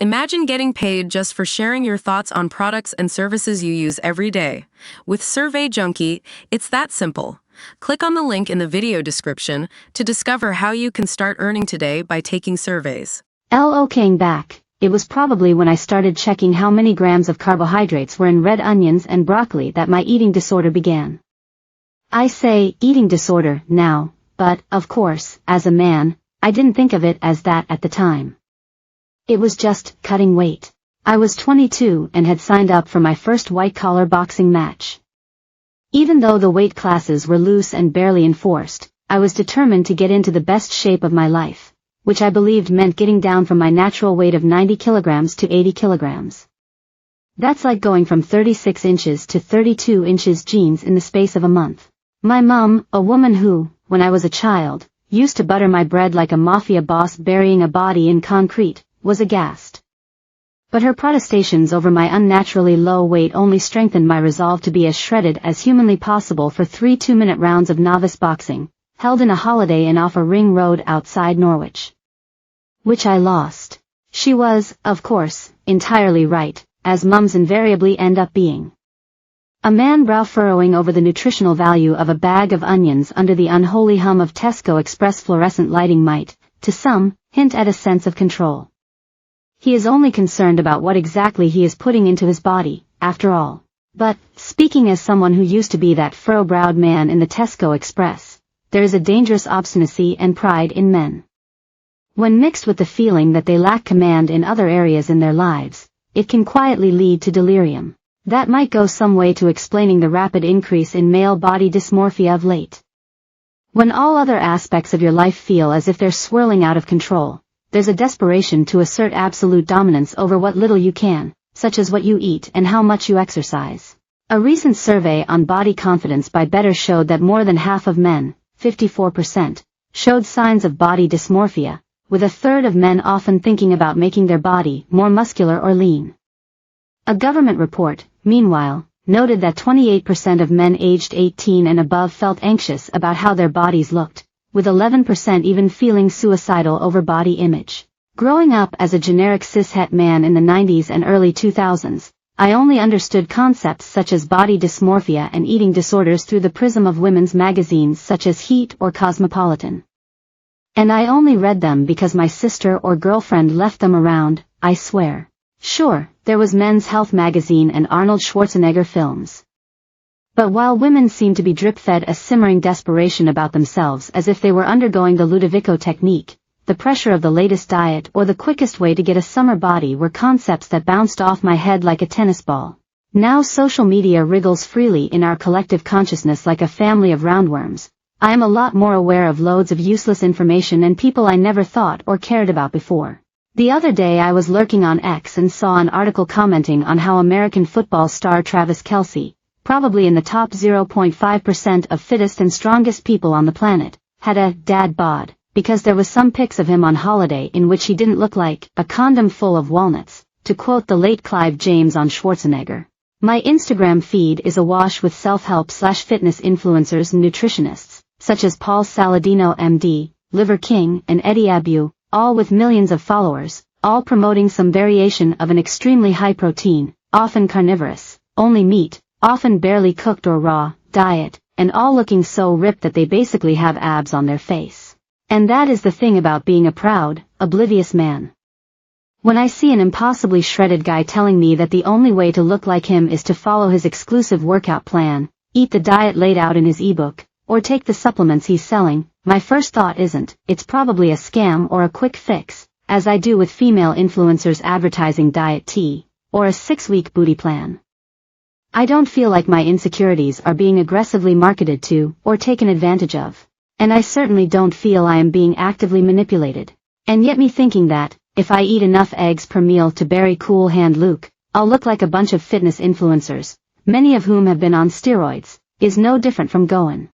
Imagine getting paid just for sharing your thoughts on products and services you use every day. With Survey Junkie, it's that simple. Click on the link in the video description to discover how you can start earning today by taking surveys. Looking back, it was probably when I started checking how many grams of carbohydrates were in red onions and broccoli that my eating disorder began. I say eating disorder now, but, of course, as a man, I didn't think of it as that at the time. It was just cutting weight. I was 22 and had signed up for my first white-collar boxing match. Even though the weight classes were loose and barely enforced, I was determined to get into the best shape of my life, which I believed meant getting down from my natural weight of 90 kilograms to 80 kilograms. That's like going from 36 inches to 32 inches jeans in the space of a month. My mom, a woman who, when I was a child, used to butter my bread like a mafia boss burying a body in concrete, was aghast. But her protestations over my unnaturally low weight only strengthened my resolve to be as shredded as humanly possible for 3 2-minute rounds of novice boxing, held in a Holiday Inn off a ring road outside Norwich. Which I lost. She was, of course, entirely right, as mums invariably end up being. A man brow furrowing over the nutritional value of a bag of onions under the unholy hum of Tesco Express fluorescent lighting might, to some, hint at a sense of control. He is only concerned about what exactly he is putting into his body, after all. But, speaking as someone who used to be that furrow-browed man in the Tesco Express, there is a dangerous obstinacy and pride in men. When mixed with the feeling that they lack command in other areas in their lives, it can quietly lead to delirium. That might go some way to explaining the rapid increase in male body dysmorphia of late. When all other aspects of your life feel as if they're swirling out of control, there's a desperation to assert absolute dominance over what little you can, such as what you eat and how much you exercise. A recent survey on body confidence by Better showed that more than half of men, 54%, showed signs of body dysmorphia, with a third of men often thinking about making their body more muscular or lean. A government report, meanwhile, noted that 28% of men aged 18 and above felt anxious about how their bodies looked, with 11% even feeling suicidal over body image. Growing up as a generic cishet man in the 90s and early 2000s, I only understood concepts such as body dysmorphia and eating disorders through the prism of women's magazines such as Heat or Cosmopolitan. And I only read them because my sister or girlfriend left them around, I swear. Sure, there was Men's Health magazine and Arnold Schwarzenegger films. But while women seemed to be drip-fed a simmering desperation about themselves as if they were undergoing the Ludovico technique, the pressure of the latest diet or the quickest way to get a summer body were concepts that bounced off my head like a tennis ball. Now social media wriggles freely in our collective consciousness like a family of roundworms. I am a lot more aware of loads of useless information and people I never thought or cared about before. The other day I was lurking on X and saw an article commenting on how American football star Travis Kelce, probably in the top 0.5% of fittest and strongest people on the planet, had a dad bod, because there was some pics of him on holiday in which he didn't look like a condom full of walnuts, to quote the late Clive James on Schwarzenegger. My Instagram feed is awash with self-help/fitness influencers and nutritionists, such as Paul Saladino MD, Liver King, and Eddie Abu, all with millions of followers, all promoting some variation of an extremely high-protein, often carnivorous, only meat, often barely cooked or raw, diet, and all looking so ripped that they basically have abs on their face. And that is the thing about being a proud, oblivious man. When I see an impossibly shredded guy telling me that the only way to look like him is to follow his exclusive workout plan, eat the diet laid out in his ebook, or take the supplements he's selling, my first thought isn't, it's probably a scam or a quick fix, as I do with female influencers advertising diet tea, or a 6-week booty plan. I don't feel like my insecurities are being aggressively marketed to, or taken advantage of. And I certainly don't feel I am being actively manipulated. And yet me thinking that, if I eat enough eggs per meal to bury Cool Hand Luke, I'll look like a bunch of fitness influencers, many of whom have been on steroids, is no different from going.